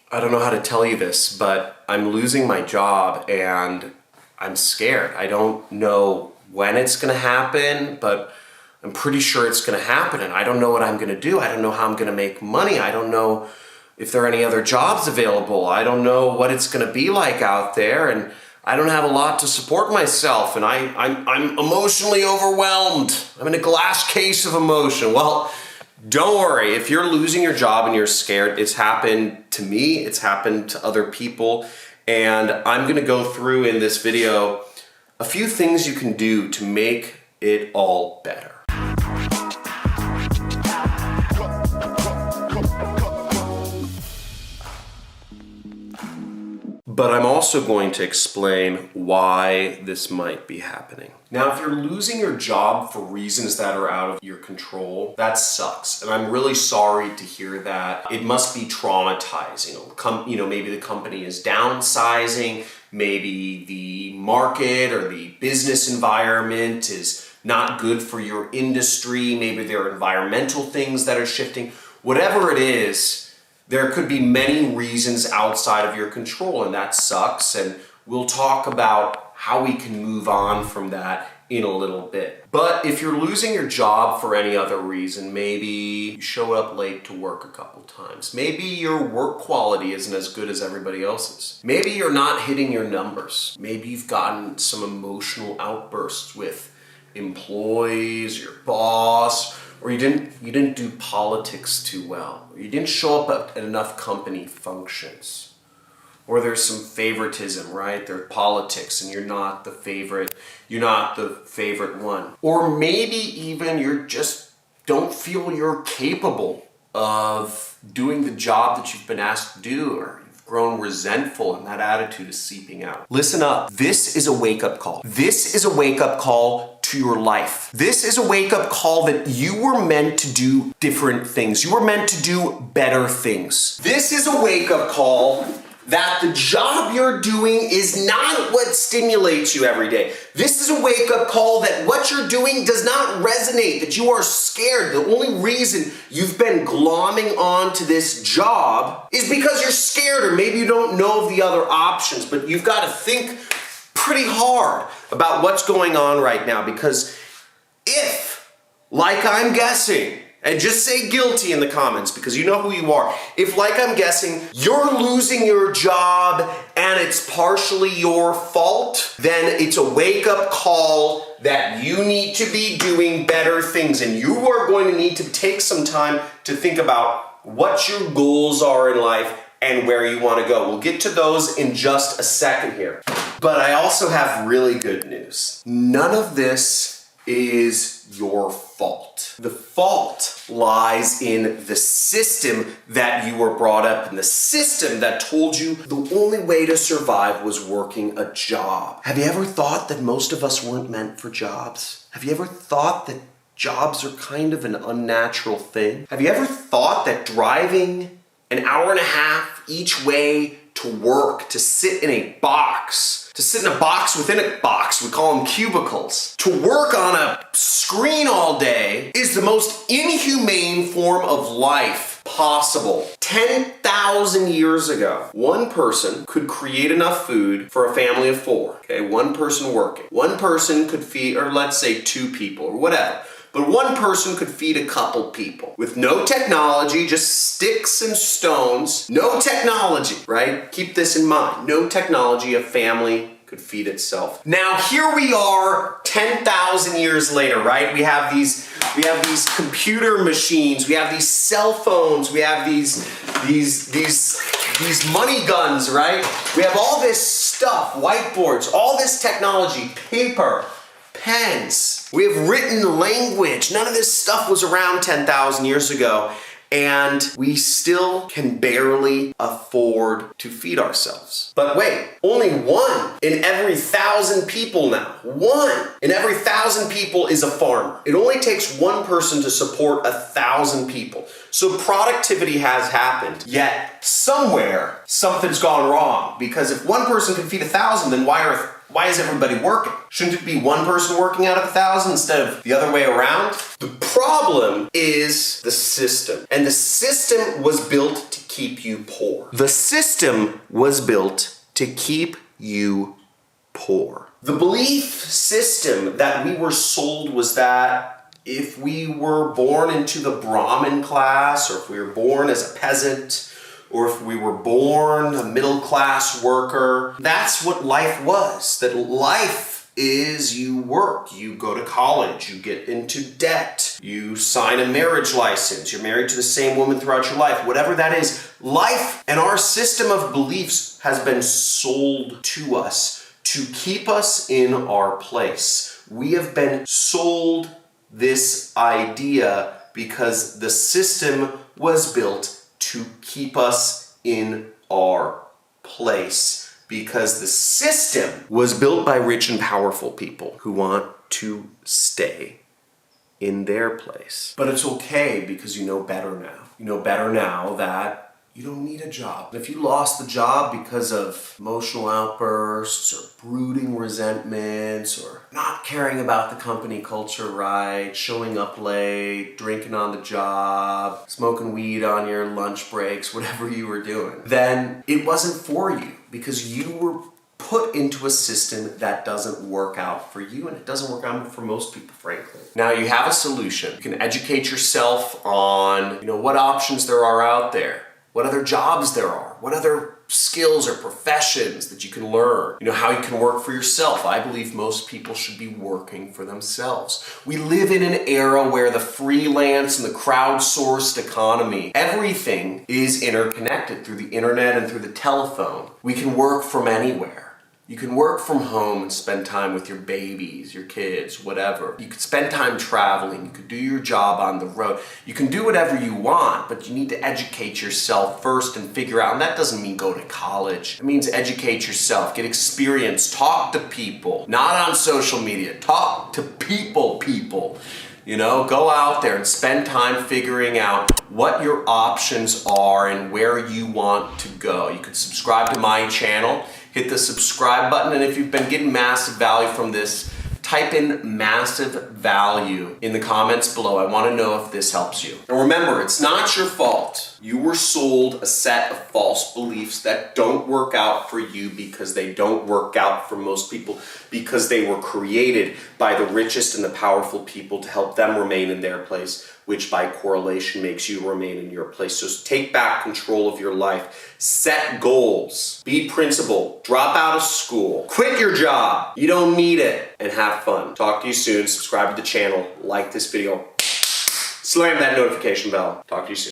I don't know how to tell you this, but I'm losing my job and I'm scared. I don't know when it's gonna happen, but I'm pretty sure it's gonna happen, and I don't know what I'm gonna do. I don't know how I'm gonna make money. I don't know if there are any other jobs available. I don't know what it's gonna be like out there, and I don't have a lot to support myself, and I'm emotionally overwhelmed. I'm in a glass case of emotion. Well, don't worry, if you're losing your job and you're scared, it's happened to me, it's happened to other people, and I'm gonna go through in this video a few things you can do to make it all better. But I'm also going to explain why this might be happening. Now, if you're losing your job for reasons that are out of your control, that sucks. And I'm really sorry to hear that. It must be traumatizing. Maybe the company is downsizing, maybe the market or the business environment is not good for your industry, maybe there are environmental things that are shifting. Whatever it is, there could be many reasons outside of your control, and that sucks, and we'll talk about how we can move on from that in a little bit. But if you're losing your job for any other reason, maybe you showed up late to work a couple times, maybe your work quality isn't as good as everybody else's, maybe you're not hitting your numbers, maybe you've gotten some emotional outbursts with employees, your boss, or you didn't do politics too well, or you didn't show up at enough company functions, or there's some favoritism, right? There's politics and you're not the favorite one. Or maybe even you just don't feel you're capable of doing the job that you've been asked to do, or you've grown resentful and that attitude is seeping out. Listen up, this is a wake-up call. This is a wake-up call to your life. This is a wake-up call that you were meant to do different things. You were meant to do better things. This is a wake-up call that the job you're doing is not what stimulates you every day. This is a wake-up call that what you're doing does not resonate, that you are scared. The only reason you've been glomming on to this job is because you're scared, or maybe you don't know of the other options, but you've got to think pretty hard about what's going on right now, because if, like I'm guessing, and just say guilty in the comments because you know who you are. If, like I'm guessing, you're losing your job and it's partially your fault, then it's a wake-up call that you need to be doing better things, and you are going to need to take some time to think about what your goals are in life and where you want to go. We'll get to those in just a second here. But I also have really good news. None of this is your fault. The fault lies in the system that you were brought up in, the system that told you the only way to survive was working a job. Have you ever thought that most of us weren't meant for jobs? Have you ever thought that jobs are kind of an unnatural thing? Have you ever thought that driving an hour and a half each way to work, to sit in a box within a box, we call them cubicles, to work on a screen all day is the most inhumane form of life possible. 10,000 years ago, one person could create enough food for a family of 4, okay? One person working. One person could feed, or let's say 2 people, or whatever. But one person could feed a couple people with no technology, just sticks and stones. No technology, right? Keep this in mind. No technology, a family could feed itself. Now here we are 10,000 years later, right? We have these computer machines, we have these cell phones, we have these money guns, right? We have all this stuff, whiteboards, all this technology, paper, pens. We have written language. None of this stuff was around 10,000 years ago, and we still can barely afford to feed ourselves. But wait, only 1 in every 1,000 people now. 1 in every 1,000 people is a farmer. It only takes 1 person to support 1,000 people. So productivity has happened, yet somewhere something's gone wrong, because if 1 person can feed 1,000, then why are Why is everybody working? Shouldn't it be one person working out of 1,000 instead of the other way around? The problem is the system. And the system was built to keep you poor. The system was built to keep you poor. The belief system that we were sold was that if we were born into the Brahmin class, or if we were born as a peasant, or if we were born a middle-class worker, that's what life was. That life is you work, you go to college, you get into debt, you sign a marriage license, you're married to the same woman throughout your life, whatever that is. Life and our system of beliefs has been sold to us to keep us in our place. We have been sold this idea because the system was built to keep us in our place, because the system was built by rich and powerful people who want to stay in their place. But it's okay because you know better now. You know better now that you don't need a job. If you lost the job because of emotional outbursts or brooding resentments or not caring about the company culture right, showing up late, drinking on the job, smoking weed on your lunch breaks, whatever you were doing, then it wasn't for you because you were put into a system that doesn't work out for you, and it doesn't work out for most people, frankly. Now you have a solution. You can educate yourself on, what options there are out there. What other jobs there are, what other skills or professions that you can learn, how you can work for yourself. I believe most people should be working for themselves. We live in an era where the freelance and the crowdsourced economy, everything is interconnected through the internet and through the telephone. We can work from anywhere. You can work from home and spend time with your babies, your kids, whatever. You could spend time traveling. You could do your job on the road. You can do whatever you want, but you need to educate yourself first and figure out, and that doesn't mean go to college. It means educate yourself, get experience, talk to people, not on social media, talk to people. Go out there and spend time figuring out what your options are and where you want to go. You could subscribe to my channel. Hit the subscribe button, and if you've been getting massive value from this, type in massive value in the comments below. I want to know if this helps you. And remember, it's not your fault. You were sold a set of false beliefs that don't work out for you because they don't work out for most people, because they were created by the richest and the powerful people to help them remain in their place, which by correlation makes you remain in your place. So take back control of your life. Set goals. Be principled. Drop out of school. Quit your job. You don't need it. And have fun. Talk to you soon. Subscribe to the channel. Like this video. Slam that notification bell. Talk to you soon.